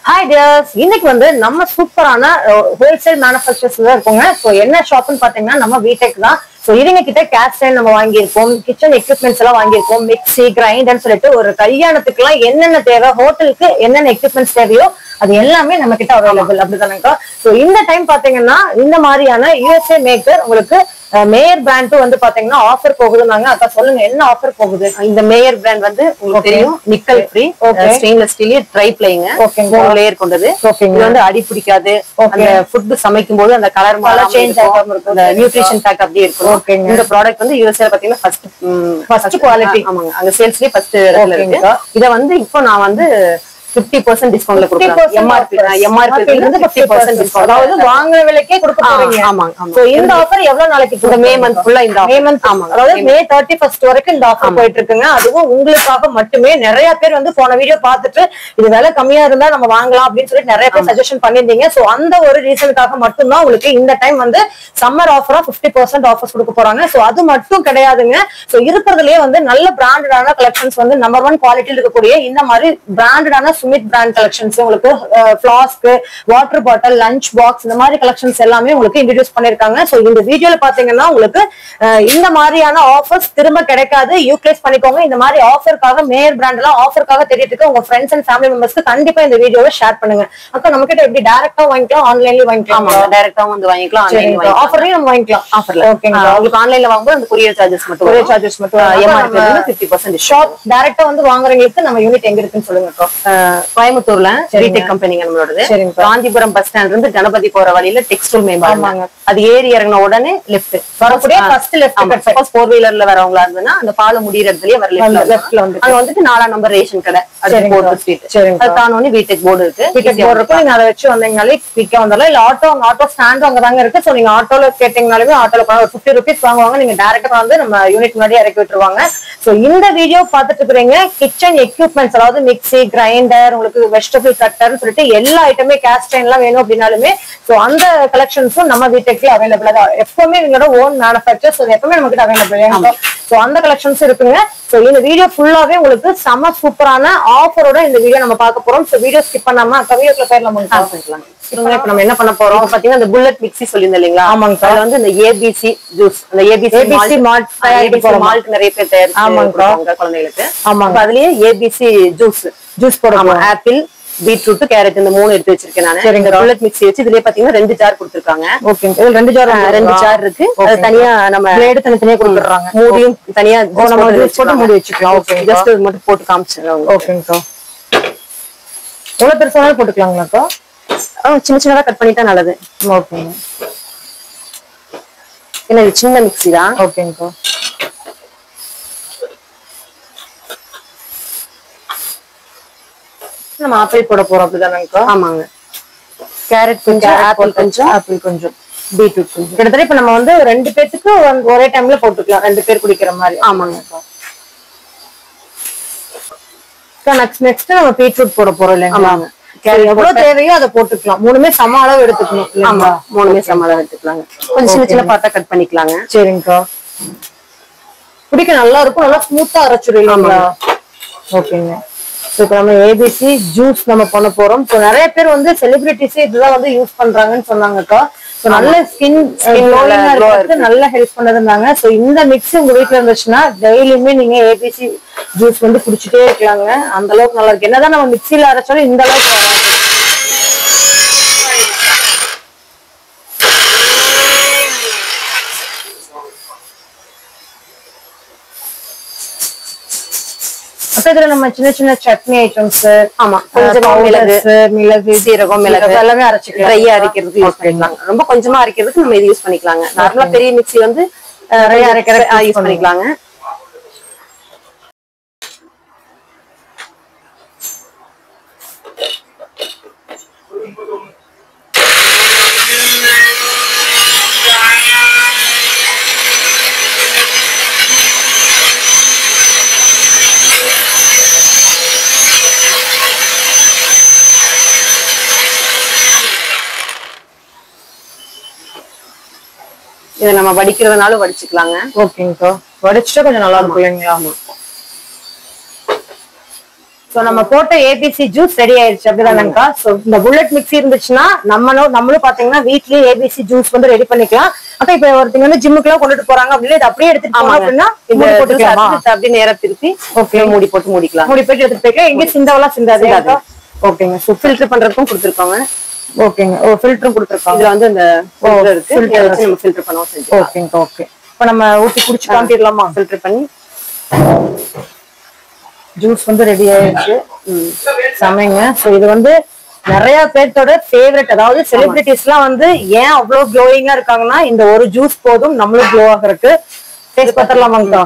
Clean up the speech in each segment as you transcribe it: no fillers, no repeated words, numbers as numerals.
Hi dears, இன்னைக்கு வந்து நம்ம சூப்பரான ஹோல்சேல் மேனுஃபேக்சர்ஸ்ல இருக்கோங்க. சோ என்ன ஷாப்னு பாத்தீங்கன்னா நம்ம வீடெக் தான். சோ இவங்க கிட்ட கேஸ் லைன் நம்ம வாங்கியிருக்கோம், கிச்சன் எக்யூப்மெண்ட்ஸ் எல்லாம் வாங்கியிருக்கோம், மிக்ஸி கிரைண்டர்னு சொல்லிட்டு ஒரு கல்யாணத்துக்கு எல்லாம் என்னென்ன தேவை, ஹோட்டலுக்கு என்னென்ன எக்யூப்மெண்ட்ஸ் தேவையோ அது எல்லாமே நம்ம கிட்ட அவைலபிள் அப்படிதானக்கா. சோ இந்த டைம் பாத்தீங்கன்னா இந்த மாதிரியான யூஎஸ்ஏ மேக்கர் உங்களுக்கு மேயர் பிராண்ட் வந்து பாத்தீங்கன்னா ஆஃபர் போகுதுன்னாங்க. அக்கா சொல்லுங்க என்ன ஆஃபர் போகுது? இந்த மேயர் பிராண்ட் வந்து உங்களுக்கு தெரியும், nickel free stainless steel tri பிளைங்க, 3 லேயர் கொண்டது. இது வந்து அடி பிடிக்காது. அந்த ஃபுட் சமைக்கும் போது அந்த கலர் சேஞ்ச் ஆகாம இருக்கும். அந்த நியூட்ரிஷன் பேக் அப்படியே இருக்கும். இந்த ப்ராடக்ட் வந்து யூஎஸ்ஏ பாத்தீங்கன்னா ஃபர்ஸ்ட் குவாலிட்டி. ஆமாங்க, அங்க சேல்ஸ்லயே ஃபர்ஸ்ட் இடத்துல இருக்கு. இத வந்து இப்போ நான் வந்து 50% டிஸ்கவுண்ட்ல கொடுக்குறேன். எம்ஆர்பி வந்து 50% டிஸ்கவுண்ட், அதாவது வாங்குற விலைக்கே கொடுக்க போறீங்க. ஆமாங்க. சோ இந்த ஆஃபர் எவ்வளவு நாளைக்கு? இந்த மே மந்த் ஃபுல்லா இந்த மே மந்த், அதாவது மே 31 வரைக்கும் இந்த ஆஃபர் போயிட்டு இருக்குங்க. அதுவும் உங்களுக்காக மட்டுமே. நிறைய பேர் வந்து போன வீடியோ பார்த்துட்டு இது விலை கம்மியா இருந்தா நம்ம வாங்கலாம் அப்படின்னு சொல்லிட்டு நிறைய பேர் சஜஷன் பண்ணிருந்தீங்க. சோ அந்த ஒரு ரீசனுக்காக மட்டும்தான் உங்களுக்கு இந்த டைம் வந்து சம்மர் ஆஃபரா 50% ஆஃபர்ஸ் கொடுக்க போறாங்க. சோ அது மட்டும் கிடையாதுங்க. சோ இருக்கிறதுலயே வந்து நல்ல பிராண்டடான கலெக்ஷன்ஸ் வந்து நம்பர் 1 குவாலிட்டியில் இருக்கக்கூடிய இந்த மாதிரி பிராண்டடான சுமித் பிராண்ட் கலெக்ஷன்ஸ், உங்களுக்கு Flask, water bottle, lunch box, இந்த மாதிரி கலெக்ஷன்ஸ் எல்லாமே உங்களுக்கு இன்ட்ரோடியூஸ் பண்ணிருக்காங்க. சோ இந்த வீடியோல பாத்தீங்கன்னா உங்களுக்கு இந்த மாதிரியான ஆஃபர்ஸ் திரும்ப கிடைக்காது. யூட்டிலைஸ் பண்ணிக்கோங்க. இந்த மாதிரி ஆஃபருக்காக மேயர் பிராண்ட் எல்லாம் ஆஃபருக்காக தெரியிட்டு உங்க ஃப்ரெண்ட்ஸ் அண்ட் ஃபேமிலி மெம்பர்ஸ்க்கு கண்டிப்பா இந்த வீடியோவை ஷேர் பண்ணுங்க. அக்கா நம்ம கிட்ட எப்படி டைரக்டா வாங்கிக்கலாம், ஆன்லைன்லயும் வாங்கிக்கலாம்? டைரக்டா வந்து வாங்கிக்கலாம், ஆஃபர்லயும் நம்ம வாங்கிக்கலாம். ஆஃபர்ல ஓகேங்க. உங்களுக்கு ஆன்லைன்ல வாங்கும்போது அந்த கொரியர் சார்ஜஸ் மட்டும் எம்ஆர்பி 50%. ஷாப் டைரக்டா வந்து வாங்குறவங்களுக்கு நம்ம யூனிட் எங்க இருக்குன்னு சொல்லுங்க. கோயம்புத்தூர்ல வீடெக் கம்பெனிங்க நம்மளோடது. காஞ்சிபுரம் பஸ் ஸ்டாண்ட்ல இருந்து கணபதி போற வழியில டெக்ஸ்டைல் மேம்பாடு, அது ஏறி இறங்கின உடனே லெஃப்ட் வரக்கூடிய ஃபர்ஸ்ட் லெஃப்ட். சப்போஸ் 4 வீலர்ல வரவங்களா இருந்ததுன்னா அந்த பாலம் முடியிற இடத்துலயே வர லெஃப்ட்ல வந்து அங்க வந்துட்டு 4ஆம் நம்பர் ரேஷன் கடை, அது போர்ட் ஸ்ட்ரீட். அது தானோனி வீடெக் போர்டு இருக்கு. வீடெக் போர்டு இருக்கு. நீங்க அதை வச்சு வந்தீங்கனாலே குயிக்கா வந்துடலாம். இல்ல ஆட்டோ ஸ்டாண்ட் அங்க தாங்க இருக்கு. சோ நீங்க ஆட்டோல கேட்டீங்கனாலுமே ஆட்டோல ஒரு 50 rupees வாங்குவாங்க. நீங்க டைரக்டா வந்து நம்ம யூனிட் முன்னாடியே இறக்கி விட்டுருவாங்க. சோ இந்த வீடியோ பாத்துட்டு இருக்கிறீங்க கிச்சன் எக்யூப்மெண்ட்ஸ், அதாவது மிக்ஸி கிரைண்டர், உங்களுக்கு வெஜிடபிள் கட்டர்னு சொல்லிட்டு எல்லா ஐட்டமே கேஸ்ட் எல்லாம் வேணும் அப்படின்னாலுமே சோ அந்த கலெக்ஷன்ஸும் நம்ம வீட்டுக்கு அவைலபிளா தான். எப்பவுமே எங்களோட ஓன் மேனுஃபேக்சர், சோ எப்பவுமே நம்ம கிட்ட அவைலபிள். சோ அந்த கலெக்ஷன்ஸ் இருக்குங்க. சோ இந்த வீடியோ ஃபுல்லாவே உங்களுக்கு செம சூப்பரான ஆஃபரோட இந்த வீடியோ நம்ம பார்க்க போறோம். சோ வீடியோ ஸ்கிப் பண்ணாம வீடியோக்குள்ள போயிடலாம். இப்ப நம்ம என்ன பண்ண போறோம் பாத்தீங்கன்னா, இந்த புல்லட் மிக்ஸி சொல்லியிருந்தேன் இல்லைங்களா? ஆமாங்க. அதுல வந்து இந்த ஏபிசி ஜூஸ், அந்த ஏபிசி மால்ட் நிறைய பேர் தயாரிச்சு குழந்தைகளுக்கு. ஆமாங்க. அதுலயே ஏபிசி ஜூஸ் போடுறோம். ஆப்பிள், பீட்ரூட், கேரட் இந்த 3 எடுத்து வச்சிருக்கேன் நான். இந்த புல்லட் மிக்ஸி வச்சு இதுலயே பாத்தீங்கன்னா 2 ஜார் கொடுத்திருக்காங்க. ஓகே, 2 ஜார் இருக்கு. அது தனியா நம்ம பிளேட் தனியா கொடுத்துறாங்க. மூடியும் தனியா போட்டு மூடி வச்சுக்கலாம். ஓகே, ஜஸ்ட் இது மட்டும் போட்டு காமிச்சிடுறேன். ஓகேங்கக்கா. எவ்வளவு பெருசாக போட்டுக்கலாங்களாக்கா? சின்ன சின்னதா கட் பண்ணிட்டா நல்லது. ஓகேங்க. ஏன்னா இது சின்ன மிக்ஸி தான். ஓகேங்கக்கா. நம்ம ஆப்பிள் போட போறோம் அப்படிதானேக்கா? ஆமாங்க. கேரட் கொஞ்சம், ஆப்பிள் கொஞ்சம், பீட்ரூட் கொஞ்சம். கிட்டத்தட்ட இப்ப நம்ம வந்து 2 பேருக்கு ஒரே டைம்ல போட்டுக்கலாம், 2 பேர் குடிக்கிற மாதிரி. ஆமாங்க. நெக்ஸ்ட் நம்ம பீட்ரூட் போட போறோம் இல்லைங்களா? எவ்வளவு தேவையோ அதை போட்டுக்கலாம். 3மே சம அளவு எடுத்துக்கணும். ஆமா, 3மே சம அளவு எடுத்துக்கலாங்க. கொஞ்சம் சின்ன சின்ன பார்ட்டா கட் பண்ணிக்கலாங்க. சரிங்கக்கா. குடிக்க நல்லா இருக்கும், நல்லா ஸ்மூத்தா அரைச்சிடுவீங்களா? ஓகேங்க. இப்ப நம்ம ஏபிசி ஜூஸ் நம்ம பண்ண போறோம். நிறைய பேர் வந்து செலிபிரிட்டிஸ் இதுதான் வந்து யூஸ் பண்றாங்கன்னு சொன்னாங்கக்கா. நல்ல ஸ்கின் நல்ல ஹெல்ப் பண்ணதுனாங்க. சோ இந்த மிக்ஸி உங்க வீட்டுல இருந்துச்சுன்னா டெய்லியுமே நீங்க ஏபிசி ஜூஸ் வந்து குடிச்சிட்டே இருக்கலாங்க. அந்த அளவுக்கு நல்லா இருக்கு. என்னதான் நம்ம மிக்ஸில அரைச்சாலும் இந்த அளவுக்கு வராது. இதுல நம்ம சின்ன சின்ன சட்னி ஐட்டம்ஸ், ஆமா, கொஞ்சமா மிளகு, சீரகம், மிளகு எல்லாமே அரைச்சிக்கலாம். ட்ரையா அரைக்கிறதுக்கு யூஸ் பண்ணிக்கலாம். ரொம்ப கொஞ்சமா அரைக்கிறதுக்கு நம்ம இது யூஸ் பண்ணிக்கலாங்க. நார்மலா பெரிய மிக்ஸி வந்து நிறைய அரைக்கிறதுக்கு யூஸ் பண்ணிக்கலாங்க. இதை நம்ம வடிக்கிறதுனால வடிச்சுக்கலாங்க. ஓகேங்கக்கா. வடிச்சுட்டா கொஞ்சம் நல்லா இருக்கும் இல்லைங்களா? சோ நம்ம போட்ட ஏபிசி ஜூஸ் ரெடி ஆயிருச்சு அப்படிதானக்கா. சோ இந்த புல்லட் மிக்ஸி இருந்துச்சுன்னா நம்மளும் பாத்தீங்கன்னா வீட்லயே ஏபிசி ஜூஸ் வந்து ரெடி பண்ணிக்கலாம். அக்கா இப்ப ஒருத்தங்க வந்து ஜிம்முக்கு எல்லாம் கொண்டுட்டு போறாங்க அப்படின்னா இதை அப்படியே எடுத்துட்டு போறோம் அப்படின்னா அப்படியே நேரா திருப்பி மூடி போட்டு மூடிக்கலாம். மூடி போட்டு எடுத்துட்டு போய்க்கலாம். எங்க சிந்தாவெல்லாம் சிந்தாது. ஓகேங்க. சோ ஃபில்டர் பண்றதுக்கும் கொடுத்துருக்காங்க. ஓகேங்க. ஃபில்டரும் கொடுத்துருக்காங்க. இதுல வந்து இந்த ஃபில்டர் இருக்கு. இத வச்சு நம்ம ஃபில்டர் பண்ணுவோம் செஞ்சு. ஓகேங்க. ஓகே. இப்ப நம்ம ஊத்தி குடிச்சு காமிடலாமா? ஃபில்டர் பண்ணி ஜூஸ் வந்து ரெடி ஆயிடுச்சு. சமைங்க. சோ இது வந்து நிறைய பேர்த்தோட ஃபேவரட். அதாவது செலிபிரிட்டிஸ் எல்லாம் வந்து ஏன் அவ்வளவு க்ளோயிங்கா இருக்காங்கன்னா இந்த ஒரு ஜூஸ் போதும் நம்மளும் க்ளோ ஆகிறதுக்கு. டேஸ்ட் பார்த்தலாமாங்கக்கா?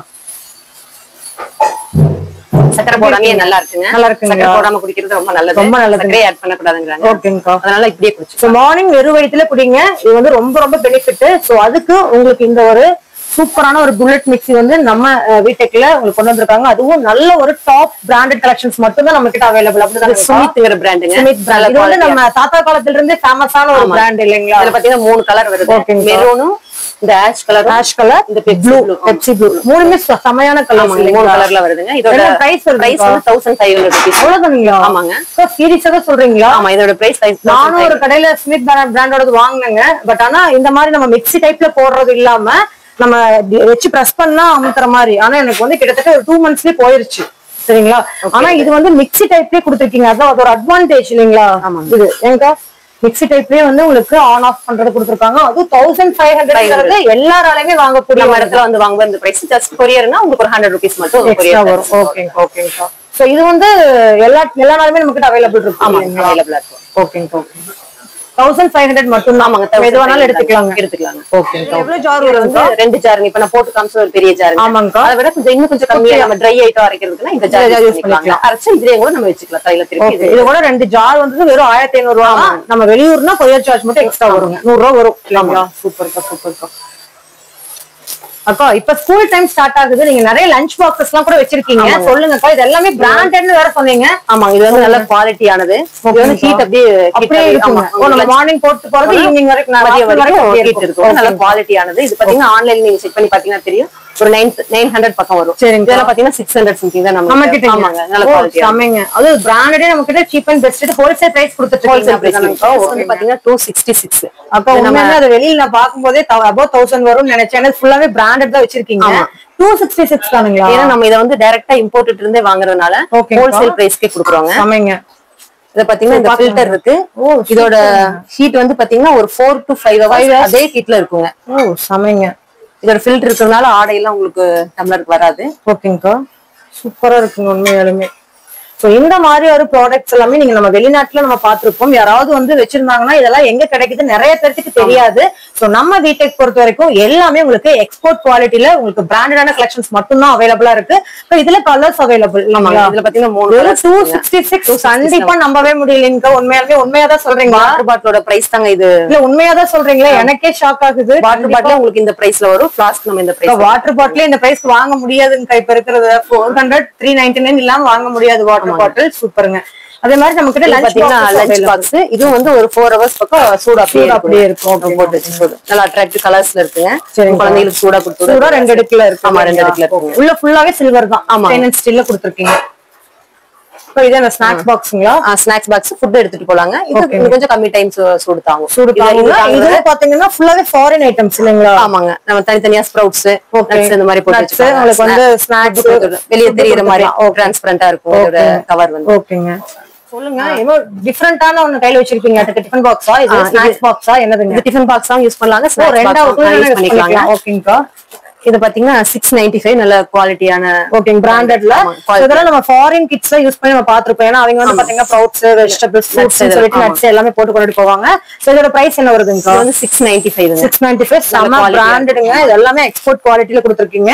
சக்கரை போடாமயே நல்லா இருக்குங்க. நல்லா இருக்குங்க. சக்கரை போடாம குடிக்கிறது ரொம்ப நல்லது. ரொம்ப நல்லது. சக்கரை ஆட் பண்ண கூடாதுங்கறாங்க. ஓகேங்கக்கா. அதனால இப்படியே குடிச்சு. சோ மார்னிங் வெறும் வயித்துல குடிங்க. இது வந்து ரொம்ப ரொம்ப பெனிஃபிட். சோ அதுக்கு உங்களுக்கு இந்த ஒரு சூப்பரான ஒரு புல்லட் மிக்ஸி வந்து நம்ம வீட்டுக்குள்ள உங்களுக்கு கொண்டு வந்திருக்காங்க. அதுவும் நல்ல ஒரு டாப் பிராண்டட் கலெக்ஷன்ஸ் மட்டும் தான் நம்ம கிட்ட அவைலபிள். அப்படிதான் சுமித்ங்கிற பிராண்டுங்க. சுமித் பிராண்ட். இது வந்து நம்ம தாத்தா காலத்துல இருந்து ஃபேமஸான ஒரு பிராண்ட் இல்லைங்களா? இதுல பாத்தீங்கன்னா 3 கலர் வருது. மெரூனும் இந்த ஆஷ் கலர் இந்த பெப்சி ப்ளூ மூணுமே சமையான கலர். 3 கலர்ல வருதுங்க. இதோட பிரைஸ் வந்து 1500 rupees. அவ்வளவுதானீங்களா? ஆமாங்க. சோ சீரியஸா சொல்றீங்களா? ஆமா, இதோட பிரைஸ் 1500. நானும் ஒரு கடையில ஸ்மித் பிராண்டோட வாங்குனேங்க. பட் ஆனா இந்த மாதிரி நம்ம மிக்ஸி டைப்ல போடுறது இல்லாம நம்ம வச்சு பிரஸ் பண்ணா அமுத்துற மாதிரி. ஆனா எனக்கு வந்து கிட்டத்தட்ட ஒரு 2 monthsலயே போயிருச்சு. சரிங்களா? ஆனா இது வந்து மிக்ஸி டைப்லயே கொடுத்துருக்கீங்க. அதான் அது ஒரு அட்வான்டேஜ் இல்லைங்களா? இது ஏங்கா மிக்ஸி டைப்லயே வந்து உங்களுக்கு ஆன் ஆஃப் பண்றது கொடுத்துருக்காங்க. அது 1500 எல்லாராலையுமே வாங்கக்கூடிய இடத்துல வந்து வாங்குற இந்த பிரைஸ். ஜஸ்ட் கொரியர்னா உங்களுக்கு ஒரு 100 rupees மட்டும் எக்ஸ்ட்ரா வரும். ஓகேங்கா. சோ இது வந்து எல்லா நாளுமே நமக்கு அவைலபிள் இருக்கு. அவைலபிளா இருக்கும். ஓகேங்க. 1500 மட்டும் தான். எது வேணாலும் எடுத்துக்கலாங்க. ஓகேங்க. எவ்வளவு ஜார் வருது? 2 ஜார். இப்ப நான் போட்டு காமிச்ச ஒரு பெரிய ஜார். ஆமாங்க. அதை விட இன்னும் கொஞ்சம் கம்மியா நம்ம ட்ரை ஐட்டம் அரைக்கிறதுக்குன்னா இந்த ஜார் யூஸ் பண்ணிக்கலாம். அரைச்சு இதுலயே கூட நம்ம வச்சுக்கலாம். கையில திருப்பி இது கூட 2 ஜார் வந்து வெறும் 1500 ரூபாய். நம்ம வெளியூர்னா கொரியர் சார்ஜ் மட்டும் எக்ஸ்ட்ரா வருங்க. 100 ரூபாய் வரும். இல்லைங்களா? சூப்பர்க்கா. அக்கா இப்ப ஸ்கூல் டைம் ஸ்டார்ட் ஆகுது. நீங்க நிறைய லஞ்ச் பாக்ஸஸ் எல்லாம் கூட வச்சிருக்கீங்க. சொல்லுங்கக்கா. இது எல்லாமே பிராண்டட்னு வேற சொன்னீங்க. ஆமா, இது வந்து நல்ல குவாலிட்டியானது. இது வந்து ஹீட் அப்படியே இருக்குங்க. நம்ம மார்னிங் போட்டு போறது ஈவினிங் வரைக்கும் ஹீட் இருக்கும். நல்ல குவாலிட்டியானது. இது பாத்தீங்கன்னா ஆன்லைன்ல நீங்க செக் பண்ணி பாத்தீங்கன்னா தெரியும். ஒரு 900 பக்கம் வரும். இதெல்லாம் பாத்தீங்கன்னா 600 சம்திங் தான் நம்ம கிட்ட. ஆமாங்க, நல்ல குவாலிட்டி. ஆமாங்க. அது பிராண்டடே நம்ம கிட்ட cheap and best wholesale price கொடுத்துட்டு இருக்கீங்க. பாத்தீங்கன்னா 266. அப்ப உண்மையிலே அது வெளியில நான் பாக்கும்போதே above 1000 வரும்னு நினைச்சேன். ஃபுல்லாவே பிராண்டட் தான் வச்சிருக்கீங்க. 266 தானுங்களா? ஏன்னா நம்ம இத வந்து டைரக்டா இம்போர்ட்டட் இருந்தே வாங்குறதுனால ஹோல்சேல் பிரைஸ்க்கே கொடுக்குறோங்க. ஆமாங்க. இத பாத்தீங்கன்னா இந்த ஃபில்டர் இருக்கு. இதோட ஹீட் வந்து பாத்தீங்கன்னா ஒரு 4 to 5 hours அதே ஹீட்ல இருக்குங்க. சமைங்க. இதோட ஃபில்டர் இருக்கிறதுனால ஆடையெல்லாம் உங்களுக்கு டம்ளருக்கு வராது. ஓகேங்கா. சூப்பரா இருக்குங்க உண்மையாலுமே. சோ இந்த மாதிரி ஒரு ப்ராடக்ட்ஸ் எல்லாமே நீங்க நம்ம வெளிநாட்டுல நம்ம பாத்துருப்போம். யாராவது வந்து வச்சிருந்தாங்கன்னா இதெல்லாம் எங்க கிடைக்குது நிறைய பேருக்கு தெரியாது. சோ நம்ம வீட்டெக் பொறுத்த வரைக்கும் எல்லாமே உங்களுக்கு எக்ஸ்போர்ட் குவாலிட்டில உங்களுக்கு பிராண்டடான கலெக்ஷன்ஸ் மட்டும் தான் அவைலபிளா இருக்கு. சோ இதுல கலர்ஸ் அவைலபிள். இதுல பாத்தீங்கன்னா 266 கண்டிப்பா நம்பவே முடியலங்க. உண்மையாதான் சொல்றீங்க. வாட்டர் பாட்டிலோட பிரைஸ் தாங்க இது. இல்ல உண்மையாதான் சொல்றீங்களா? எனக்கே ஷாக் ஆகுது. வாட்டர் பாட்டில் உங்களுக்கு இந்த பிரைஸ்ல வரும். ஃபிளாஸ்க் நம்ம இந்த பிரைஸ். வாட்டர் பாட்டில் இந்த பிரைஸ் வாங்க முடியாதுங்க. இப்ப இருக்கிறது 400 399 இல்லாம வாங்க முடியாது வாட்டர் பாட்டில். சூப்பருங்க. அதே மாதிரி நம்ம கிட்ட லஞ்ச் பாக்ஸ். இது வந்து ஒரு 4 hours பக்கம் சூடா அப்படியே இருக்கும். போட்டு வச்சுட்டு நல்லா அட்ராக்டிவ் கலர்ஸ்ல இருக்குங்க. குழந்தைகளுக்கு சூடா கொடுத்து சூடா 2 அடுக்குல இருக்கு. ஆமா, 2 அடுக்குல இருக்கு. உள்ள ஃபுல்லாவே சில்வர் தான். ஸ்டெயின்லெஸ் ஸ்டீல்ல கொடுத்திருக்கீங்க. இப்போ இது என்ன ஸ்நாக்ஸ் பாக்ஸ்ங்களா? Snacks box. ஃபுட் எடுத்துட்டு போலாங்க. இது கொஞ்சம் கம்மி டைம் சூடு தாங்கும். இது பாத்தீங்கன்னா ஃபுல்லாவே ஃபாரின் ஐட்டம்ஸ் இல்லைங்களா? ஆமாங்க. நம்ம தனித்தனியா ஸ்ப்ரவுட்ஸ் இந்த மாதிரி போட்டு வச்சுக்கலாம். உங்களுக்கு வந்து ஸ்நாக்ஸ் வெளிய தெரியுற மாதிரி டிரான்ஸ்பரண்டா இருக்கும் இதோட கவர் வந்து. ஓகேங்க. சொல்லுங்க. ஏதோ டிஃபரண்டான ஒன்னு கையில வச்சிருக்கீங்க. அது டிஃபன் பாக்ஸா? இது ஸ்நாக்ஸ் பாக்ஸா? என்னதுங்க? இது டிஃபன் பாக்ஸா யூஸ் பண்ணலாங்க. ரெண்டாவது யூஸ் பண்ணிக்கலாம். ஓகேங்கா. இது பாத்தீங்கன்னா 695 நல்ல குவாலிட்டியான பிராண்டட்ல. இதெல்லாம் நம்ம ஃபாரின் கிட்ஸ் யூஸ் பண்ணி நம்ம பாத்துருப்போம். ஏன்னா அவங்க வந்து பாத்தீங்கன்னா ஸ்ப்ரவுட்ஸ், வெஜிடபிள்ஸ், ஃப்ரூட்ஸ் சொல்லிட்டு நட்ஸ் எல்லாமே போட்டு கொண்டு போவாங்க. சோ இதோட பிரைஸ் என்ன வருதுங்க? இது வந்து 695. 695 செம பிராண்டட்ங்க. இது எல்லாமே எக்ஸ்போர்ட் குவாலிட்டில கொடுத்திருக்கீங்க.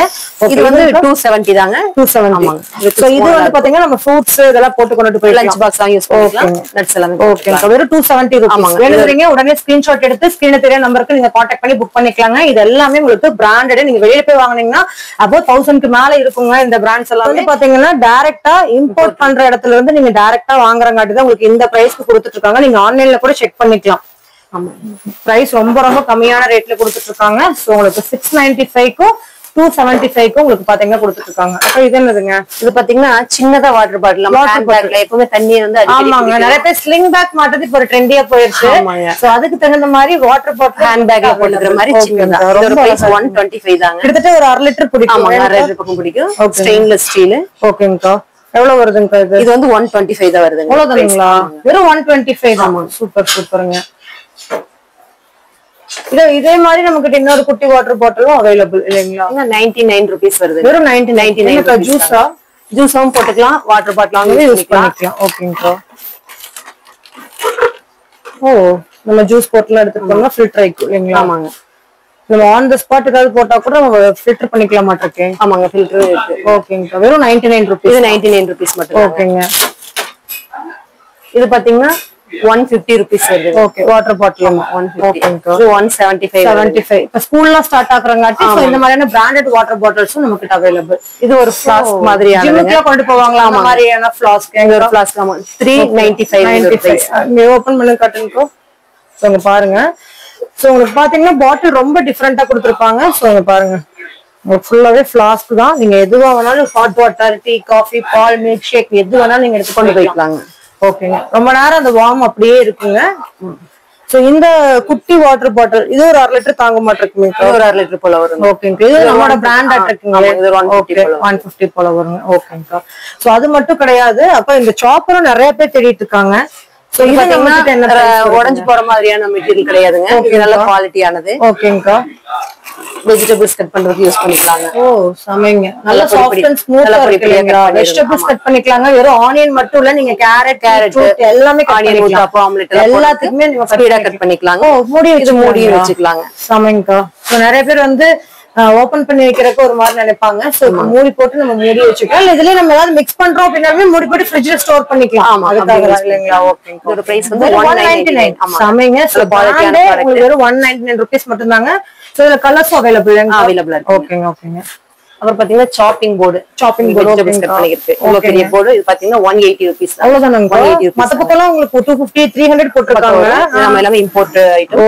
இது வந்து 270 தாங்க. 270. சோ இது வந்து பாத்தீங்கன்னா நம்ம ஃப்ரூட்ஸ் இதெல்லாம் போட்டு கொண்டு போய் லஞ்ச் பாக்ஸா யூஸ் பண்ணிக்கலாம். நட்ஸ் எல்லாமே. ஓகே. வெறும் 270 ரூபாய். வேணும்ங்கறீங்க உடனே ஸ்கிரீன்ஷாட் எடுத்து ஸ்கிரீன்ல தெரிய நம்பருக்கு நீங்க கான்டாக்ட் பண்ணி புக் பண்ணிக்கலாங்க. இது எல்லாமே உங்களுக்கு பிராண்டட். நீங்க வெளிய போய் வாங்குனீங்கன்னா above 1000க்கு மேல இருக்குங்க. இந்த பிராண்ட்ஸ் எல்லாம் வந்து பாத்தீங்கன்னா டைரக்டா இம்போர்ட் பண்ற இடத்துல இருந்து நீங்க டைரக்டா வாங்குறங்காட்டி தான் உங்களுக்கு இந்த பிரைஸ்க்கு கொடுத்துட்டு இருக்காங்க. நீங்க ஆன்லைன்ல கூட செக் பண்ணிக்கலாம். ஆமா, பிரைஸ் ரொம்ப ரொம்ப கம்மியான ரேட்ல கொடுத்துட்டு இருக்காங்க. சோ உங்களுக்கு 695க்கும் 275க்கு உங்களுக்கு பாத்தீங்கன்னா கொடுத்துட்டு இருக்காங்க. அப்ப இது என்னதுங்க? இது பாத்தீங்கன்னா சின்னதா வாட்டர் பாட்டில் எப்பவுமே தண்ணியை வந்து ஆமாங்க நிறைய பேர் ஸ்லிங் பேக் மாட்டது இப்ப ஒரு ட்ரெண்டியா போயிருக்கு. சோ அதுக்கு தகுந்த மாதிரி வாட்டர் பாட்டில் ஹேண்ட் பேக்ல போட்டுக்கிற மாதிரி சின்னதா. இதோட பிரைஸ் 125 தாங்க. கிட்டத்தட்ட ஒரு 1/2 லிட்டர் பிடிக்கும். ஆமா 1/2 லிட்டர் பக்கம் பிடிக்கும். Stainless steel. ஓகேங்கா. எவ்வளவு வருதுங்க இது? இது வந்து 125 தான் வருதுங்க. அவ்வளவுதானுங்களா? வெறும் 125 தான். சூப்பர் சூப்பருங்க. இதே மாதிரி நமக்கு இன்னொரு குட்டி வாட்டர் பாட்டிலும் அவைலபிள் இல்லைங்களா? 99 ரூபீஸ் வருது. வெறும் 99. ஜூஸா? ஜூஸாவும் போட்டுக்கலாம், வாட்டர் பாட்டிலாவும் யூஸ் பண்ணிக்கலாம். ஓகேங்கா. ஓ நம்ம ஜூஸ் பாட்டில் எடுத்துக்கிட்டோம்னா ஃபில்டர் ஆயிக்கும் இல்லைங்களா? ஆமாங்க. நம்ம ஆன் தி ஸ்பாட் ஏதாவது போட்டா கூட நம்ம ஃபில்டர் பண்ணிக்கலாம் மாட்டிருக்கேன். ஆமாங்க ஃபில்டர் இருக்கு. ஓகேங்கா. வெறும் 99 ரூபீஸ். இது 99 ரூபீஸ் மட்டும். ஓகேங்க. இது பாத்தீங்கன்னா 150 ரூபீஸ் வருது. Okay water bottle 150. இது 175. இப்ப ஸ்கூல்லாம் ஸ்டார்ட் ஆகுறங்காட்டி சோ இந்த மாதிரியான பிராண்டட் வாட்டர் பாட்டில்ஸும் நமக்கு அவைலபிள். இது ஒரு ஃப்ளாஸ்க் மாதிரியான ஜிம்முக்குலாம் கொண்டு போவாங்களா அந்த மாதிரியான ஃப்ளாஸ்க்? எங்க ஒரு ஃப்ளாஸ்க் ஆமா 395. நீ ஓபன் பண்ணி காட்டுங்கோ. சோ இங்க பாருங்க. சோ உங்களுக்கு பாத்தீங்கன்னா பாட்டில் ரொம்ப டிஃபரெண்டா கொடுத்திருப்பாங்க. சோ இங்க பாருங்க. உங்களுக்கு ஃபுல்லாவே ஃப்ளாஸ்க் தான். நீங்க எதுவா வேணாலும் ஹாட் வாட்டர், டீ, காஃபி, பால், மில்க் ஷேக் எது வேணாலும் நீங்க எடுத்து கொண்டு போய்க்கலாங்க. ஓகேங்க. ரொம்ப நேரம் அந்த வார்ம் அப்படியே இருக்குங்க. சோ இந்த குட்டி வாட்டர் பாட்டில் இது ஒரு 1/2 லிட்டர் தாங்க மாட்டிருக்குமே. ஒரு 1/2 லிட்டர் போல வரும். ஓகேங்க. இது நம்மளோட பிராண்டட் இருக்குங்க. இது 150 போல வருங்க. ஓகேங்க. சோ அது மட்டும் கிடையாது. அப்ப இந்த சாப்பரும் நிறைய பேர் தேடிட்டு இருக்காங்க. சோ இது நமக்கு என்ன உடைஞ்சு போற மாதிரியான மெட்டீரியல் கிடையாதுங்க. இது நல்ல குவாலிட்டியானது. ஓகேங்கா. வெஜிடபிள்ஸ் கட் பண்றதுக்கு யூஸ் பண்ணிக்கலாங்க. ஓ சமைங்க. நல்ல சாஃப்ட் அண்ட் ஸ்மூத்தா இருக்குங்க. வெஜிடபிள்ஸ் கட் பண்ணிக்கலாங்க. வெறும் ஆனியன் மட்டும் இல்ல, நீங்க கேரட் எல்லாமே ஆனியன் ஊத்தாப்ப ஆம்லெட் எல்லாத்துக்குமே நீங்க ஸ்பீடா கட் பண்ணிக்கலாங்க. இது மூடி வச்சுக்கலாங்க. சமைங்கா. நிறைய பேர் வந்து ஓபன் பண்ணி வைக்கிறதுக்கு ஒரு மாதிரி நினைப்பாங்க. சோ மூடி போட்டு நம்ம மூடி வச்சுக்கலாம். இல்ல இதுலயே நம்ம ஏதாவது மிக்ஸ் பண்றோம் அப்படின்னாலுமே மூடி போட்டு ஃப்ரிட்ஜ்ல ஸ்டோர் பண்ணிக்கலாம். ஆமா அதுக்காக இல்லைங்களா? ஓகே. இதோட பிரைஸ் வந்து 199. சமைங்க. சோ குவாலிட்டியான உங்களுக்கு வெறும் 199 ரூபீஸ் மட்டும் தாங்க. சோ இதுல கலர்ஸ் அவைலபிள் இருக்கு. ஓகேங்க ஓகேங்க. அப்புறம் பாத்தீங்கன்னா சாப்பிங் போர்டு வெஜிடபிள்ஸ் கட் பண்ணிருக்கு. இவ்வளவு பெரிய போர்டு. இது பாத்தீங்கன்னா 180 ரூபீஸ். அவ்வளவுதானங்க. மத்த பக்கம் உங்களுக்கு 250 300 போட்டுருக்காங்க. நம்ம எல்லாமே இம்போர்ட் ஐட்டம்.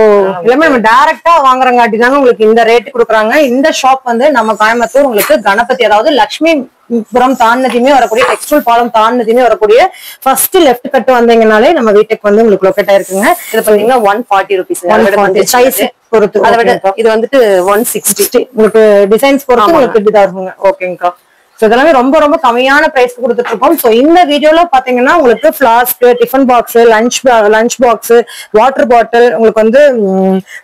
எல்லாமே நம்ம டைரக்டா வாங்குறங்காட்டி தாங்க உங்களுக்கு இந்த ரேட் கொடுக்குறாங்க. இந்த ஷாப் வந்து நம்ம கோயம்புத்தூர் உங்களுக்கு கணபதி அதாவது லட்சுமி புறம் தாண்டினதுமே வரக்கூடிய டெக்ஸ்டைல் பாலம் தாண்டினதுமே வரக்கூடிய ஃபர்ஸ்ட் லெஃப்ட் கட் வந்தீங்கனாலே நம்ம வீட்டுக்கு வந்து உங்களுக்கு லொகேட் ஆயிருக்குங்க. இது பாத்தீங்கன்னா 140 ரூபீஸ். சைஸ் பொறுத்து. அதை விட இது வந்துட்டு 160. உங்களுக்கு டிசைன்ஸ் பொறுத்து உங்களுக்கு இதா இருக்குங்க. ஓகேங்கா. சோ இதெல்லாமே ரொம்ப ரொம்ப கம்மியான பிரைஸ் கொடுத்துட்டு இருக்கோம். சோ இந்த வீடியோல பாத்தீங்கன்னா உங்களுக்கு Flask, tiffin box, lunch box, water bottle, உங்களுக்கு வந்து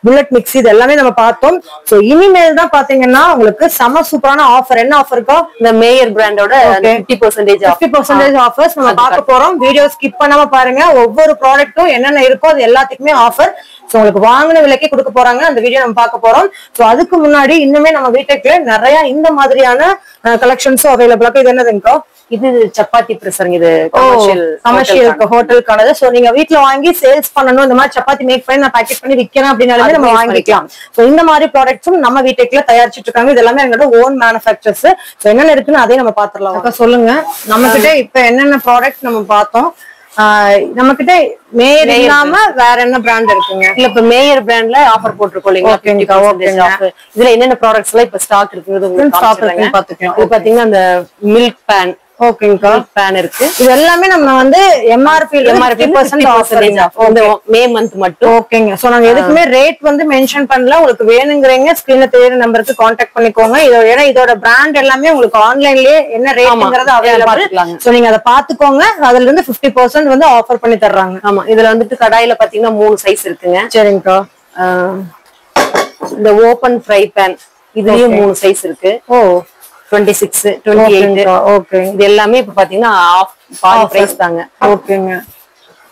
புல்லட் மிக்ஸி இது எல்லாமே நம்ம பார்த்தோம். சோ இனிமேல் தான் பாத்தீங்கன்னா உங்களுக்கு செம சூப்பரான ஆஃபர். என்ன ஆஃபருக்கோ இந்த மேயர் பிராண்டோட 50% ஆஃபர்ஸ் நம்ம பார்க்க போறோம். வீடியோ ஸ்கிப் பண்ணாம பாருங்க. ஒவ்வொரு ப்ராடக்ட்டும் என்னென்ன இருக்கோ அது எல்லாத்துக்குமே ஆஃபர். சோ உங்களுக்கு வாங்கின விலைக்கு கொடுக்க போறாங்க. அந்த வீடியோ நம்ம பார்க்க போறோம். சோ அதுக்கு முன்னாடி இன்னுமே நம்ம வீட்டுக்கு நிறைய இந்த மாதிரியான கலெக்ஷன்ஸும் அவைலபிளா. இது என்னதுங்கோ? இது சப்பாத்தி பிரசர். இது கமர்ஷியல் ஹோட்டலுக்கானது. சோ நீங்க வீட்டுல வாங்கி சேல்ஸ் பண்ணணும், இந்த மாதிரி சப்பாத்தி மேக் பண்ணி நான் பேக்கெட் பண்ணி விற்கிறேன் அப்படின்னாலுமே நம்ம வாங்கிக்கலாம். சோ இந்த மாதிரி ப்ராடக்ட்ஸும் நம்ம வீட்டுக்குள்ள தயாரிச்சுட்டு இருக்காங்க. இது எல்லாமே எங்களோட ஓன் மேனுஃபேக்சர்ஸ். சோ என்னென்ன இருக்குன்னு அதே நம்ம பாத்துடலாம். சொல்லுங்க நம்ம கிட்ட இப்ப என்னென்ன ப்ராடக்ட் நம்ம பார்த்தோம். நம்ம கிட்ட மேயர் இல்லாம வேற என்ன பிராண்ட் இருக்குங்க? இல்ல இப்ப மேயர் பிராண்ட்ல ஆஃபர் போட்டுருக்கோம் இல்லைங்களா? இதுல என்னென்ன ப்ராடக்ட்ஸ் எல்லாம் இப்ப ஸ்டாக் இருக்குங்கிறது உங்களுக்கு பாத்துக்கலாம். இது பாத்தீங்கன்னா அந்த மில்க் பேன். ஓகேங்கா. பேன் இருக்கு. இது எல்லாமே நம்ம வந்து எம்ஆர்பி 50% ஆஃப் இந்த மே மந்த் மட்டும். ஓகேங்க. சோ நாங்க எதுக்குமே ரேட் வந்து மென்ஷன் பண்ணல. உங்களுக்கு வேணுங்கிறீங்க ஸ்கிரீன்ல தெரியுற நம்பருக்கு கான்டாக்ட் பண்ணிக்கோங்க. இதோட பிராண்ட் எல்லாமே உங்களுக்கு ஆன்லைன்லயே என்ன ரேட்ங்கிறது அவைலபிள். சோ நீங்க அதை பாத்துக்கோங்க. அதுல இருந்து 50% வந்து ஆஃபர் பண்ணி தர்றாங்க. ஆமா இதுல வந்துட்டு கடாயில பாத்தீங்கன்னா 3 சைஸ் இருக்குங்க. சரிங்கக்கா. இந்த ஓபன் ஃப்ரை பேன் இதுலயும் 3 சைஸ் இருக்கு. 26, 28. ஓகே. இது எல்லாமே இப்ப பாத்தீங்கன்னா பாதி பிரைஸ் தாங்க. ஓகேங்க.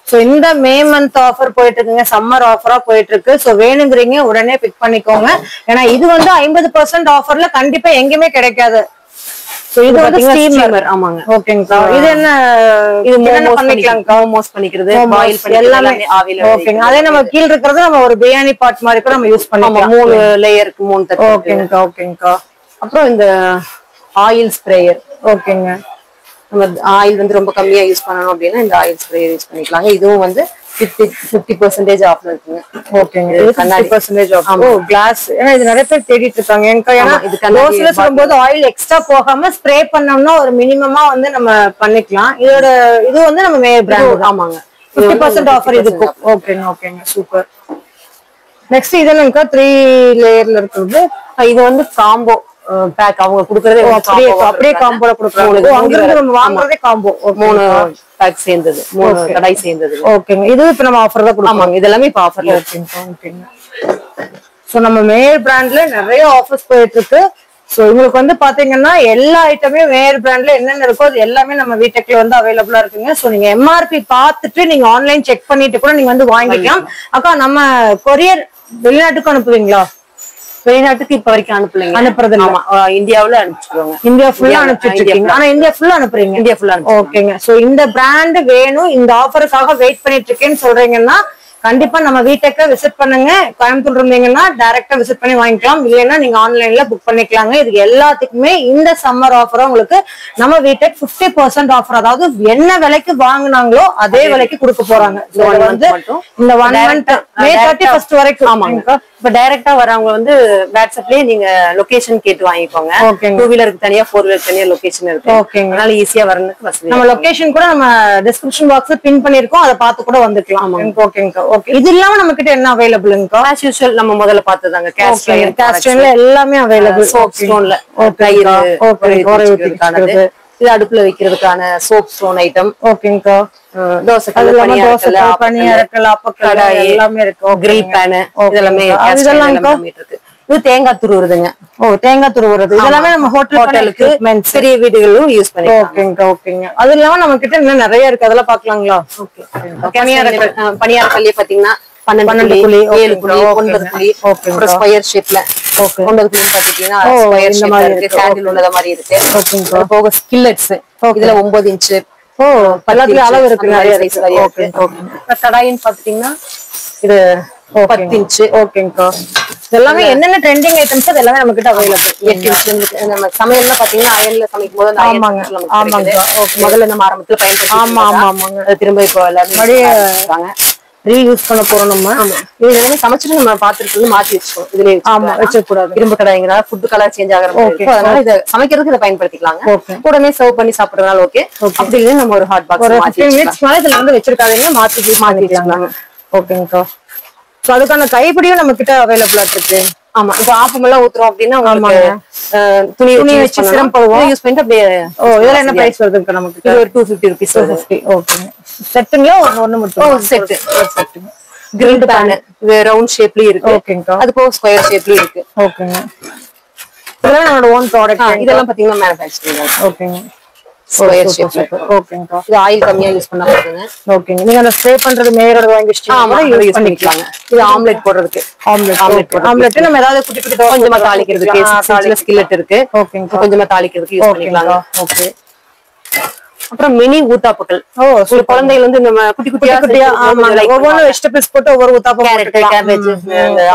சோ இந்த மே மந்த் ஆஃபர் போயிட்டு இருக்குங்க. சம்மர் ஆஃபரா போயிட்டு இருக்கு. சோ வேணுங்கிறீங்க உடனே பிக் பண்ணிக்கோங்க. ஏன்னா இது வந்து 50% ஆஃபர்ல கண்டிப்பா எங்கேயுமே கிடைக்காது. சோ இது வந்து ஸ்டீமர். ஆமாங்க. ஓகேங்கா. இது என்ன? இது மோமோஸ் பண்ணிக்கிறது, பாயில் பண்ணி எல்லாமே ஆவில. ஓகேங்க. அதே நம்ம கீழ இருக்கிறது நம்ம ஒரு பிரியாணி பாட் மாதிரி கூட நம்ம யூஸ் பண்ணிக்கலாம். 3 லேயருக்கு 3 தட்டு. ஓகேங்கா. ஓகேங்கா. அப்புறம் இந்த ஆயில் ஸ்ப்ரேயர். ஓகேங்க. நம்ம ஆயில் வந்து ரொம்ப கம்மியா யூஸ் பண்ணணும் அப்படின்னா இந்த ஆயில் ஸ்ப்ரேயர் யூஸ் பண்ணிக்கலாங்க. இதுவும் வந்து 50% ஆஃப்ல இருக்குங்க. ஓகேங்க. 50% ஆஃப். O class. ஏன்னா இது நிறைய பேர் தேடிட்டு இருக்காங்க. ஏன்னா இது க்ளோஸ்ல சொல்லும்போது ஆயில் எக்ஸ்ட்ரா போகாம ஸ்ப்ரே பண்ணோம்னா ஒரு மினிமமா வந்து நம்ம பண்ணிக்கலாம். இதோட இது வந்து நம்ம மேயர் பிராண்ட். ஆமாங்க. 50% ஆஃபர் இதுக்கு. ஓகேங்க ஓகேங்க சூப்பர். நெக்ஸ்ட் இது என்னங்க 3 லேயர்ல இருக்குது. இது வந்து காம்போ பேக் அவங்க குடுக்கறதே அப்படியே காம்போல கொடுக்குறாங்க. அங்க இருந்து நம்ம வாங்குறதே காம்போ. 3 பேக் சேர்ந்தது, 3 கடாய் சேர்ந்தது. ஓகேங்க. இது இப்ப நம்ம ஆஃபர் தான் கொடுப்போம். இது எல்லாமே இப்ப ஆஃபர்ல ஓகேங்க. சோ நம்ம மேயர் பிராண்ட்ல நிறைய ஆஃபர்ஸ் போயிட்டு இருக்கு. சோ உங்களுக்கு வந்து பாத்தீங்கன்னா எல்லா ஐட்டமே மேயர் பிராண்ட்ல என்னென்ன இருக்கோ அது எல்லாமே நம்ம வீட்டுக்குள்ள வந்து அவைலபிளா இருக்குங்க. சோ நீங்க எம்ஆர்பி பார்த்துட்டு நீங்க ஆன்லைன் செக் பண்ணிட்டு கூட நீங்க வந்து வாங்கிக்கலாம். அக்கா நம்ம கொரியர் வெளிநாட்டுக்கு அனுப்புவீங்களா? வெளிநாட்டுக்கு இப்ப வரைக்கும் அனுப்புறது இல்ல. இந்தியாவுல அனுப்பிச்சிருவாங்க. இந்தியா ஃபுல்லா அனுப்பிச்சிட்டு இருக்கீங்க. ஆனா இந்தியா ஃபுல்லா அனுப்புறீங்க. இந்தியா ஃபுல்லா. ஓகேங்க. சோ இந்த பிராண்ட் வேணும், இந்த ஆஃபருக்காக வெயிட் பண்ணிட்டு இருக்கேன்னு சொல்றீங்கன்னா கண்டிப்பா நம்ம வீட்டுக்கு விசிட் பண்ணுங்க. கோயம்புத்தூர் இருந்தீங்கன்னா டைரக்டா விசிட் பண்ணி வாங்கிக்கலாம். இல்லைன்னா நீங்க ஆன்லைன்ல புக் பண்ணிக்கலாங்க. இதுக்கு எல்லாத்துக்குமே இந்த சம்மர் ஆஃபர் உங்களுக்கு நம்ம வீட்டுக்கு 50% ஆஃபர், அதாவது என்ன விலைக்கு வாங்கினாங்களோ அதே விலைக்கு கொடுக்க போறாங்க. வந்து இந்த 1 மந்த் மே 31 வரைக்கும். ஆமாங்க. இப்ப டைரக்டா வரவங்க வந்து வாட்ஸ்அப்லயே நீங்க லொகேஷன் கேட்டு வாங்கிக்கோங்க. 2 வீலருக்கு தனியா 4 வீலருக்கு தனியா லொகேஷன் இருக்கு. ஓகேங்க. அதனால ஈஸியா வரணும்னு வசதி. நம்ம லொகேஷன் கூட நம்ம டிஸ்கிரிப்ஷன் பாக்ஸ்ல பின் பண்ணிருக்கோம். அதை பார்த்து கூட வந்துக்கலாம். ஓகேங்க. ஓகே. இது இல்லாம நம்ம கிட்ட என்ன அவைலபிள்ங்கா? as usual நம்ம முதல்ல பார்த்ததாங்க கேஸ்ட் அயர்ன்ல எல்லாமே அவைலபிள். சோப் ஸ்டோன்ல தயிர் ஊத்துறதுக்கானது, இது அடுப்புல வைக்கிறதுக்கான சோப் ஸ்டோன் ஐட்டம். ஓகேங்கா. தோசை பனியாரக்கல் அப்பக்கல் எல்லாமே இருக்கு. கிரில் பேன் இதெல்லாமே இருக்கு. இது தேங்காய் துருவுறதுங்க. தேங்காய் துருவுறது இதெல்லாமே நம்ம ஹோட்டலுக்கு பெரிய வீடுகளும் யூஸ் பண்ணிக்கலாம். ஓகேங்க ஓகேங்க. அது இல்லாம நம்ம கிட்ட இன்னும் நிறைய இருக்கு, அதெல்லாம் பாக்கலாங்களா? பனியாரக்கல்லே பாத்தீங்கன்னா 12 குழி, 7 குழி, 9 குழி, ஒரு ஸ்கொயர் ஷேப்ல 9 குழி பாத்தீங்கன்னா ஸ்கொயர் ஷேப்ல இருக்கு. சாண்டில் உள்ளத மாதிரி இருக்கு. அது போக ஸ்கில்லெட்ஸ் இதுல 9 இன்ச். எல்லாத்துலயும் அளவு இருக்கு, நிறைய சைஸ்ல இருக்கு. கடாயின்னு பாத்தீங்கன்னா இது 10 இன்ச். ஓகேங்கா. எல்லாமே என்னென்ன ட்ரெண்டிங் ஐட்டம்ஸ் அது எல்லாமே நம்ம கிட்ட அவைலபிள். 8 இன்ச். நம்ம சமையல்ல பாத்தீங்கன்னா அயன்ல சமைக்கும் போது ஆமாங்க. முதல்ல நம்ம ஆரம்பத்துல பயன்படுத்தி அது திரும்ப இப்போ எல்லாரும் ரீயூஸ் பண்ண போறோம். நம்ம இது எல்லாமே சமைச்சிட்டு நம்ம பாத்திரத்துல மாத்தி வச்சுக்கோம். இதுலயே வச்சிடக்கூடாது. இரும்பு கடாய்ங்கறா ஃபுட் கலர் சேஞ்ச் ஆகுற மாதிரி. அதனால இத சமைக்கிறதுக்கு இத பயன்படுத்திக்கலாங்க. உடனே சர்வ் பண்ணி சாப்பிடுறதால ஓகே. அப்படி இல்ல நம்ம ஒரு ஹாட் பாக்ஸ் மாத்தி 15 மினிட்ஸ் மேல இதுல வந்து வச்சிருக்காதீங்க, மாத்தி வச்சுக்கலாம். ஓகேங்கா. சோ அதுக்கான கைப்பிடியும் நம்ம கிட்ட அவைலபிளா இருக்கு. ஆமா. இப்ப ஆப்பம் எல்லாம் ஊத்துறோம் அப்படின்னா துணி வச்சு சிரமப்படுவோம். யூஸ் பண்ணிட்டு அப்படியே. இதெல்லாம் என்ன பிரைஸ் வருது நமக்கு? இது ஒரு 250 rupees. 250. ஓகேங்க. செட்டுங்களா ஒண்ணு மட்டும்? செட். கிரில்ட் பேன் இது ரவுண்ட் ஷேப்லயும் இருக்கு. ஓகேங்கா. அது போக ஸ்கொயர் ஷேப்லயும் இருக்கு. ஓகேங்க. இதெல்லாம் நம்மளோட ஓன் ப்ராடக்ட். இதெல்லாம் பாத்தீங்கன்னா மேனுஃபேக்சரிங். ஓகேங்க. ஸ்கொயர் ஷேப்ல. ஓகேங்கா. இது ஆயில் கம்மியா யூஸ் பண்ணா போதுங்க. ஓகேங்க. நீங்க அந்த ஸ்ப்ரே பண்றது மேயரோட வாங்கி வச்சிட்டீங்கன்னா யூஸ் பண்ணிக்கலாம். இது ஆம்லெட் போடுறதுக்கு. ஆம்லெட் நம்ம ஏதாவது குட்டி குட்டி கொஞ்சமா தாளிக்கிறதுக்கு ஸ்கில்லெட் இருக்கு. ஓகேங்க. கொஞ்சமா தாளிக்கிறதுக்கு யூஸ் பண்ணிக்கலாம். ஓகே. அப்புறம் மினி ஊத்தாப்புகள். குழந்தைகள் வந்து நம்ம குட்டி குட்டியா ஒவ்வொரு வெஜிடபிள்ஸ் போட்டு ஒவ்வொரு ஊத்தாப்பம், கேரட், கேபேஜ்,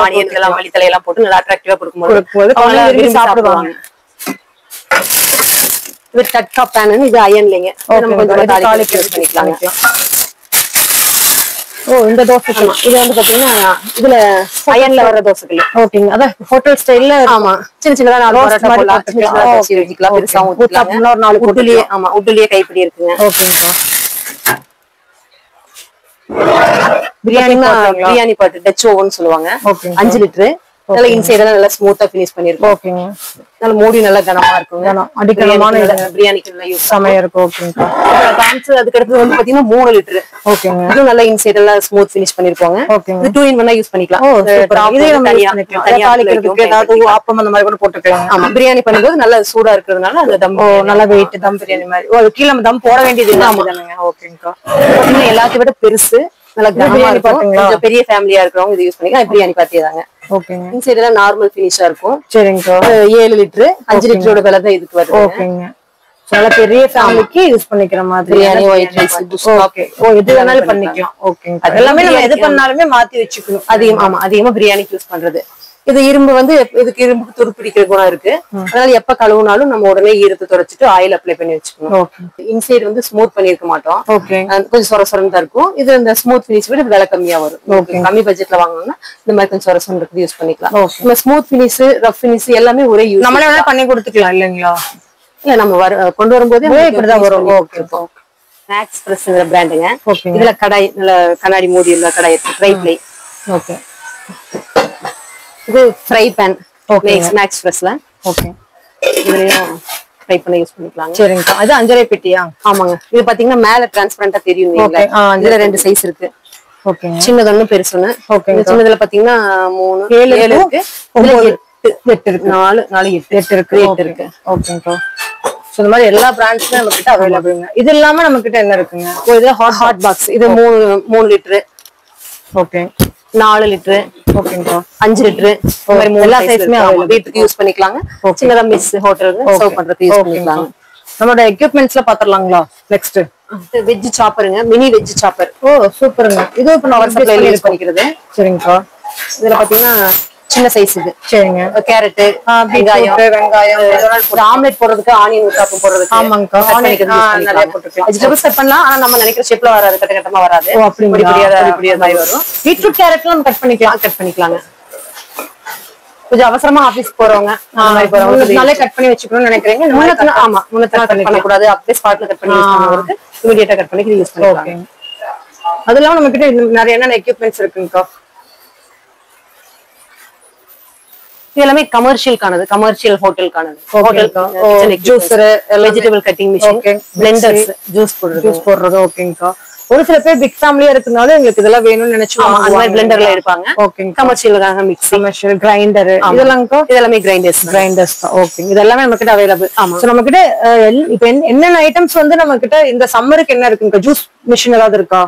ஆனியன் எல்லாம் மல்லித்தலை எல்லாம் போட்டு நல்லா அட்ராக்டிவா கொடுக்கும்போது சாப்பிடுவாங்க. இது டட்கா பேன். இது அயன்லங்க. நம்ம கொஞ்சம் தாளிக்கிறது பண்ணிக்கலாம். இந்த தோசைகள் இது வந்து பாத்தீங்கன்னா இதுல அயன்ல வர தோசைகள். ஓகேங்க. அதான் ஹோட்டல் ஸ்டைல்ல. ஆமா. சின்ன சின்னதா 4 பரோட்டா போடலாம். சின்னதா வச்சு வச்சுக்கலாம். பெருசா ஊத்திக்கலாம். ஒரு 4 உட்லயே. ஆமா. உட்லயே கைப்பிடி இருக்குங்க. ஓகேங்க. பிரியாணி பாட்டு டச் ஓவன் சொல்லுவாங்க. 5 லிட்டர். நல்ல இன்சைட் எல்லாம் நல்லா ஸ்மூத்தா ஃபினிஷ் பண்ணிருக்கோம். ஓகேங்க. நல்ல மூடி நல்லா கனமா இருக்கும். அடிக்கனமான பிரியாணிக்கு நல்லா யூஸ் சமையா இருக்கும். ஓகேங்க. டான்ஸ் அதுக்கு அடுத்து வந்து பாத்தீங்கன்னா 3 லிட்டர். ஓகேங்க. இது நல்லா இன்சைட் எல்லாம் ஸ்மூத் ஃபினிஷ் பண்ணிருக்கோங்க. ஓகேங்க. இது 2 in 1 யூஸ் பண்ணிக்கலாம். இதே நம்ம யூஸ் பண்ணிக்கலாம். தாளிக்கிறதுக்கு ஏதாவது ஆப்பம் அந்த மாதிரி கூட போட்டுக்கலாம். ஆமா. பிரியாணி பண்ணும்போது நல்லா சூடா இருக்கிறதுனால அந்த தம் நல்லா வெயிட் தம் பிரியாணி மாதிரி. அது கீழ நம்ம தம் போட வேண்டியது இல்ல. ஓகேங்கா. இன்னும் எல்லாத்தையும் விட பெருசு நல்ல கனமா இருக்கும். கொஞ்சம் பெரிய ஃபேமிலியா இருக்கிறவங்க இது யூஸ் பண்ணிக்கலாம். பிரியாணி பாத்தியதாங்க. ஓகேங்க. இன்சைட் எல்லாம் நார்மல் ஃபினிஷா இருக்கும். சரிங்க. 7 லிட்டர் 5 லிட்டரோட விலை தான் இதுக்கு வருது. ஓகேங்க. நல்ல பெரிய ஃபேமிலிக்கு யூஸ் பண்ணிக்கிற மாதிரி. Biryani, white rice, okay. எது வேணாலும் பண்ணிக்கலாம். ஓகேங்க. எல்லாமே நம்ம எது பண்ணாலுமே மாத்தி வச்சுக்கணும். அதிகமா பிரியாணிக்கு யூஸ் பண்றது. இது இரும்பு வந்து இதுக்கு இரும்புக்கு துருப்பிடிக்கிற குணம் இருக்கு. அதனால எப்ப கழுவுனாலும் நம்ம உடனே ஈரத்தை தொடச்சிட்டு ஆயில் அப்ளை பண்ணி வச்சுக்கணும். இன்சைட் வந்து ஸ்மூத் பண்ணிருக்க மாட்டோம், கொஞ்சம் சொர சொரன்னு தான் இருக்கும். இது இந்த ஸ்மூத் பினிஷ் விட விலை கம்மியா வரும். கம்மி பட்ஜெட்ல வாங்கணும்னா இந்த மாதிரி கொஞ்சம் சொர சொரன்னு இருக்கு யூஸ் பண்ணிக்கலாம். நம்ம ஸ்மூத் பினிஷ் ரஃப் பினிஷ் எல்லாமே ஒரே யூஸ் நம்மளே வேணா பண்ணி கொடுத்துக்கலாம் இல்லைங்களா? இல்ல நம்ம கொண்டு வரும்போதே இப்படிதான் வரும். மேக்ஸ் பிரஸ்ங்கிற பிராண்டுங்க. இதுல கடாய் நல்ல கண்ணாடி மூடி உள்ள கடாய் இருக்கு, ட்ரை பிளை. ஓகே, இது ஃப்ரை பேன் மேக்ஸ் பிரஸ்ல. ஓகே, இதுலயும் ஃப்ரை பண்ண யூஸ் பண்ணிக்கலாம். சரிங்க. அது 5.5 பெட்டியா? ஆமாங்க. இது பாத்தீங்கன்னா மேல டிரான்ஸ்பரண்டா தெரியும். இதுல 2 சைஸ் இருக்கு. ஓகே, சின்னது ஒண்ணு பெருசு ஒண்ணு. ஓகே, சின்னதுல பாத்தீங்கன்னா 3 7 இருக்கு, 8 இருக்கு, 4 8 இருக்கு, 8 இருக்கு. ஓகேங்கா. சோ இந்த மாதிரி எல்லா பிராண்ட்ஸ்மே நம்ம கிட்ட அவைலபிள்ங்க. இது இல்லாம நம்ம கிட்ட என்ன இருக்குங்க? இது ஹாட் பாக்ஸ். இது 3 லிட்டர். Okay, 4 litre. ஓகேங்கா, 5 லிட்டர். இந்த மாதிரி எல்லா சைஸ்மே வீட்டுக்கு யூஸ் பண்ணிக்கலாங்க. சின்னதா மிஸ் ஹோட்டலுக்கு சர்வ் பண்றதுக்கு யூஸ் பண்ணிக்கலாங்க. நம்மளோட எக்யூப்மெண்ட்ஸ்ல பாத்துறலாங்களா? நெக்ஸ்ட் வெஜ் சாப்பருங்க, மினி வெஜ் சாப்பர். ஓ சூப்பருங்க. இது இப்ப நான் சப்ளைல யூஸ் பண்ணிக்கிறது. சரிங்கக்கா. இதுல பாத்தீங்கன்னா சின்ன சைஸ் இது. சரிங்க. கேரட், வெங்காயம், ஆம்லெட் போடுறதுக்கு, ஆனியன் ஊத்தாப்பம் போடுறதுக்கு. ஆமாங்கா, நிறைய போட்டுக்கலாம். வெஜிடபிள்ஸ் கட் பண்ணலாம், ஆனா நம்ம நினைக்கிற ஷேப்ல வராது, கட்ட கட்டமா வராது. அப்படி மாதிரி வரும். பீட்ரூட் கேரட்லாம் நம்ம கட் பண்ணிக்கலாங்க. கொஞ்சம் அவசரமா ஆபீஸ் போறவங்க நாளே கட் பண்ணி வச்சுக்கணும்னு நினைக்கிறீங்க. ஆமா, முன்னத்துல கட் பண்ணக்கூடாது, அப்படியே ஸ்பாட்ல கட் பண்ணி யூஸ் பண்ணுறதுக்கு இமிடியேட்டா கட் பண்ணி யூஸ் பண்ணிக்கலாம். அதெல்லாம் நம்ம கிட்ட நிறைய என்னென்ன எக்யூப்மெண்ட்ஸ் இருக்குங்கக்கா? இது எல்லாமே கமர்ஷியலுக்கானது, கமர்ஷியல் ஹோட்டலுக்கானது. Hotel juicer, vegetable cutting machine, blenders, juice போடுறது. ஓகேங்கக்கா. ஒரு சில பேர் பிக் ஃபேமிலியா இருக்கனால எங்களுக்கு இதெல்லாம் வேணும்னு நினைச்சுவாங்க. அந்த மாதிரி பிளெண்டர்ல இருப்பாங்க. ஓகேங்க. கமர்ஷியலுக்காக மிக்ஸி, கமர்ஷியல் கிரைண்டர், இதெல்லாமே கிரைண்டர்ஸ் தான். ஓகே, இதெல்லாமே நம்ம கிட்ட அவைலபிள். சோ நம்ம கிட்ட இப்ப என்னென்ன ஐட்டம்ஸ் வந்து நம்ம கிட்ட இந்த சம்மருக்கு என்ன இருக்குங்க? ஜூஸ் மிஷின் ஏதாவது இருக்கா?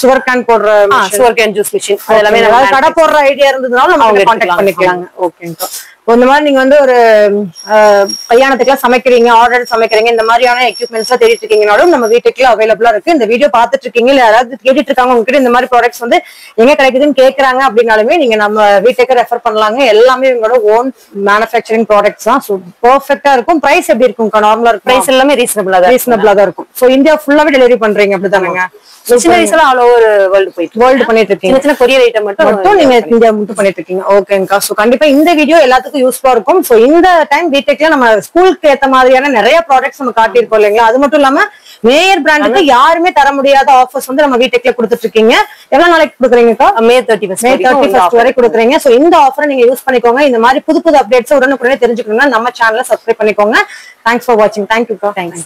சுகர் கேன் போடுற சுகர் கேன் ஜூஸ் மிஷின் எல்லாமே கடை போடுற ஐடியா இருந்ததுனால நம்ம கான்டாக்ட் பண்ணிக்கலாங்க. ஓகேங்கக்கா. இந்த மாதிரி நீங்க வந்து ஒரு கல்யாணத்துக்குலாம் சமைக்கிறீங்க, ஆர்டர் சமைக்கிறீங்க, இந்த மாதிரியான எக்யூப்மெண்ட்ஸ் தேடிட்டு இருக்கீங்கனாலும் நம்ம வீட்டுக்குள்ள அவைலபிளா இருக்கு. இந்த வீடியோ பாத்துட்டு இருக்கீங்க, இல்ல யாராவது கேட்டுட்டு இருக்காங்க உங்ககிட்ட இந்த மாதிரி ப்ராடக்ட்ஸ் வந்து எங்க கிடைக்குதுன்னு கேக்குறாங்க அப்படின்னாலுமே நீங்க நம்ம வீட்டுக்கு ரெஃபர் பண்ணலாங்க. எல்லாமே இவங்களோட ஓன் மேனுஃபேக்சரிங் ப்ராடக்ட்ஸ் தான். ஸோ பெர்ஃபெக்டா இருக்கும். பிரைஸ் எப்படி இருக்கும்? நார்மலா இருக்கும். பிரைஸ் எல்லாமே ரீசனபிளா தான் இருக்கும். ஸோ இந்தியா ஃபுல்லாவே டெலிவரி பண்றீங்க அப்படிதானுங்க? சின்ன வயசுல ஆல் ஓவர் வேர்ல்டு பண்ணிட்டு இருக்கீங்க. சின்ன கொரியர் ஐட்டம் மட்டும் நீங்க இந்தியா மட்டும் பண்ணிட்டு இருக்கீங்க. ஓகேங்கா. சோ கண்டிப்பா இந்த வீடியோ எல்லாத்துக்கும் யூஸ்ஃபுல்லா இருக்கும். சோ இந்த டைம் பிடெக்ல நம்ம ஸ்கூலுக்கு ஏத்த மாதிரியான நிறைய ப்ராடக்ட்ஸ் நம்ம காட்டியிருக்கோம் இல்லைங்களா? அது மட்டும் இல்லாம மேயர் பிராண்டுக்கு யாருமே தர முடியாத ஆஃபர்ஸ் வந்து நம்ம வீட்டுக்குள்ள கொடுத்துட்டு இருக்கீங்க. எவ்வளவு நாளைக்கு கொடுக்குறீங்கக்கா? மே 31 வரை கொடுக்குறீங்க. சோ இந்த ஆஃபரை நீங்க யூஸ் பண்ணிக்கோங்க. இந்த மாதிரி புது அப்டேட்ஸ் உடனுக்குடனே தெரிஞ்சுக்கணும்னா நம்ம சேனலை சப்ஸ்கிரைப் பண்ணிக்கோங்க. தேங்க்ஸ் ஃபார் வாட்சிங். தேங்க்யூக்கா. தேங்க்ஸ்.